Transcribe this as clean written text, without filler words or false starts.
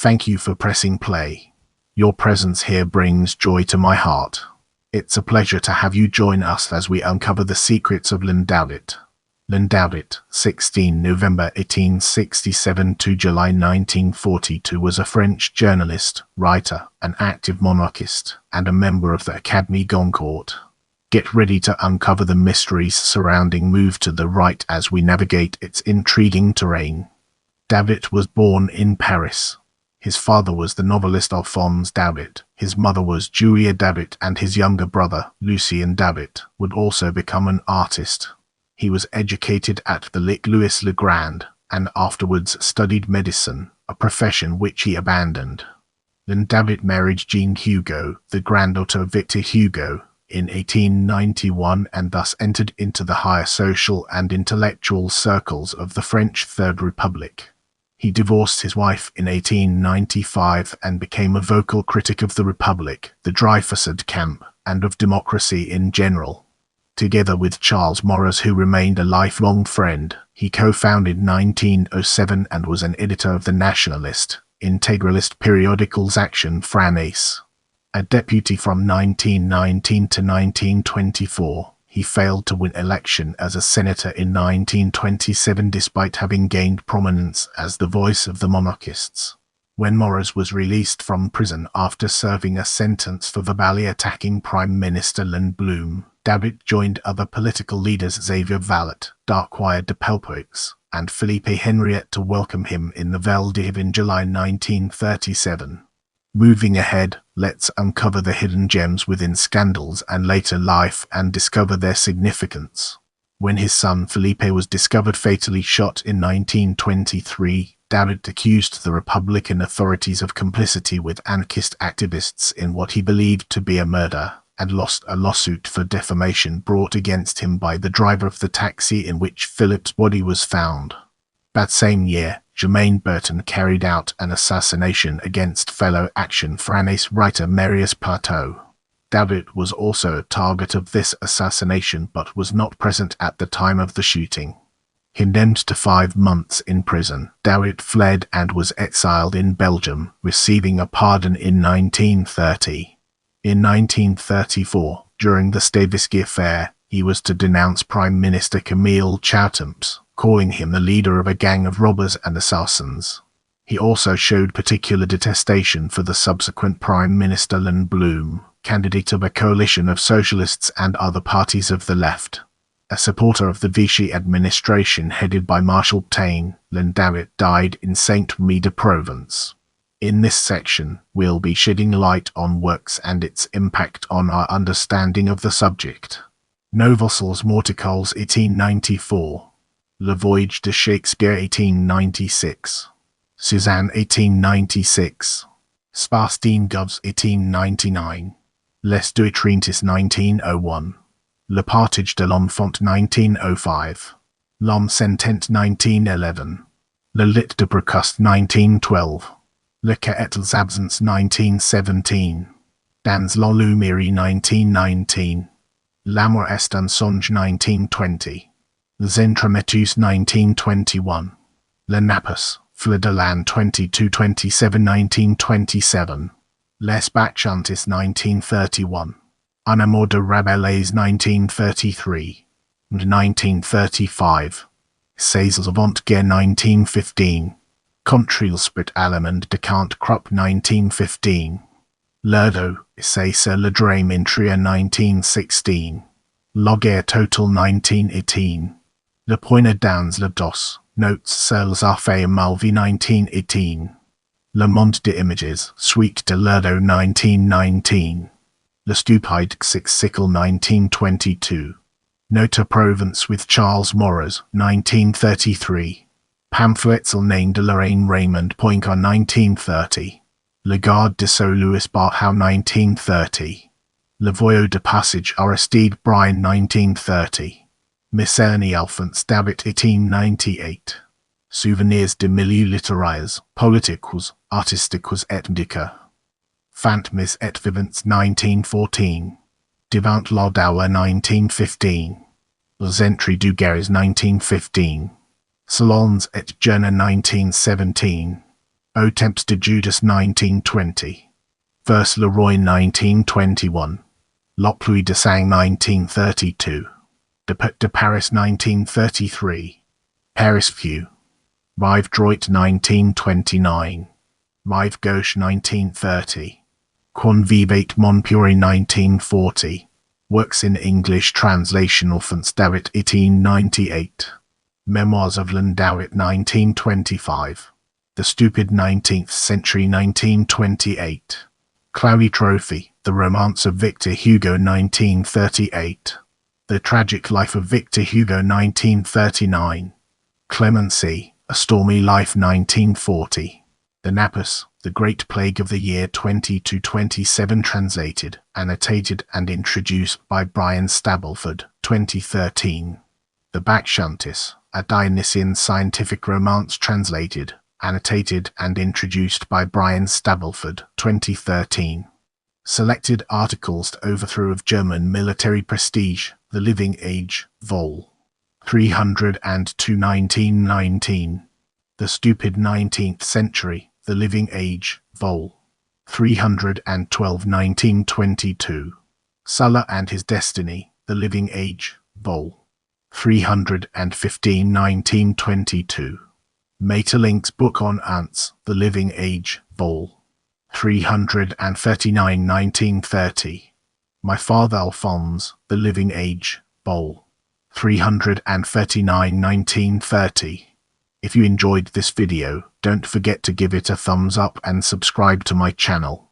Thank you for pressing play. Your presence here brings joy to my heart. It's a pleasure to have you join us as we uncover the secrets of Léon Daudet. Léon Daudet, 16 November 1867 to July 1942, was a French journalist, writer, an active monarchist, and a member of the Académie Goncourt. Get ready to uncover the mysteries surrounding Move to the Right as we navigate its intriguing terrain. Daudet was born in Paris. His father was the novelist Alphonse Daudet, his mother was Julia Daudet, and his younger brother, Lucien Daudet, would also become an artist. He was educated at the Louis le Grand, and afterwards studied medicine, a profession which he abandoned. Then Daudet married Jean Hugo, the granddaughter of Victor Hugo, in 1891, and thus entered into the higher social and intellectual circles of the French Third Republic. He divorced his wife in 1895 and became a vocal critic of the Republic, the Dreyfusard camp, and of democracy in general. Together with Charles Maurras, who remained a lifelong friend, he co-founded 1907 and was an editor of the nationalist, integralist periodicals Action France. A deputy from 1919 to 1924, he failed to win election as a senator in 1927 despite having gained prominence as the voice of the monarchists. When Maurras was released from prison after serving a sentence for verbally attacking Prime Minister Len Blum, Daudet joined other political leaders Xavier Vallet, Darquire de Pelpoix, and Philippe Henriette to welcome him in the Val d'Hiv in July 1937. Moving ahead, let's uncover the hidden gems within scandals and later life and discover their significance. When his son Philippe was discovered fatally shot in 1923, Daudet accused the Republican authorities of complicity with anarchist activists in what he believed to be a murder, and lost a lawsuit for defamation brought against him by the driver of the taxi in which Philippe's body was found. That same year, Germain Bertin carried out an assassination against fellow Action France writer Marius Partot. Daudet was also a target of this assassination but was not present at the time of the shooting. Condemned to 5 months in prison, Daudet fled and was exiled in Belgium, receiving a pardon in 1930. In 1934, during the Stavisky affair, he was to denounce Prime Minister Camille Chautemps, calling him the leader of a gang of robbers and assassins. He also showed particular detestation for the subsequent Prime Minister Len Blum, candidate of a coalition of socialists and other parties of the left. A supporter of the Vichy administration headed by Marshal Pétain, Léon Daudet died in Saint-Remy-de-Provence. In this section, we'll be shedding light on works and its impact on our understanding of the subject. Novosels Morticals 1894. Le Voyage de Shakespeare 1896. Suzanne 1896. Sparstein Govs 1899. Les Deux Trintis 1901. Le Partage de l'Enfant 1905. L'Homme Sentent 1911. Le Lit de Brocaste 1912. Le Caetles Absence 1917. Dans la Lumière 1919. L'amour est un songe 1920. Les Entremetus 1921. Le Napus, Fleur de l'An 22-27 1927. Les Bachantis 1931. Un amour de Rabelais 1933. And 1935. Ces avant-guerre 1915. Contrailsprit Allemand de Kant Krupp 1915. L'Urdo, Essai sur le drame in Trier 1916. La guerre totale 1918. Le Poignard dans le dos, Notes sur les affaires Malvi 1918. Le Monde des Images, Suite de l'Urdo 1919. Le Stupide Sickle 1922. Note Provence with Charles Maurras 1933. Pamphlets named de Lorraine Raymond Poincar 1930. Le Garde de Sceaux Louis Barhow 1930. Le Voyage de Passage Aristide Brian 1930. Miscellany Alphonse Daudet 1898. Souvenirs de milieux littéraires, politiques, artistiques et médicaux. Fantasmes et Vivants 1914. Devant la Dower 1915. Les Entrées du Garres 1915. Salons et Journaux 1917. O Temps de Judas 1920. Vers Leroy 1921. Loplouis de Sang 1932. De Paris 1933. Paris View. Rive Droit 1929. Rive Gauche 1930. Quan Vivait Montpure 1940. Works in English translation Enfants d'Arrêt 1898. Memoirs of Léon Daudet 1925. The Stupid 19th Century 1928. Clary Trophy, The Romance of Victor Hugo 1938. The Tragic Life of Victor Hugo 1939. Clemency, A Stormy Life 1940. The Napus, The Great Plague of the Year 20-27 translated, annotated and introduced by Brian Stableford, 2013. The Bakshuntis, A Dionysian Scientific Romance translated, annotated and introduced by Brian Stableford, 2013. Selected Articles to Overthrow of German Military Prestige, The Living Age, Vol. 302 1919. The Stupid 19th Century, The Living Age, Vol. 312 1922. Sulla and His Destiny, The Living Age, Vol. 315 1922. Maeterlinck's Book on Ants, The Living Age, Vol. 339 1930. My Father Alphonse, The Living Age, Vol. 339 1930. If you enjoyed this video, don't forget to give it a thumbs up and subscribe to my channel.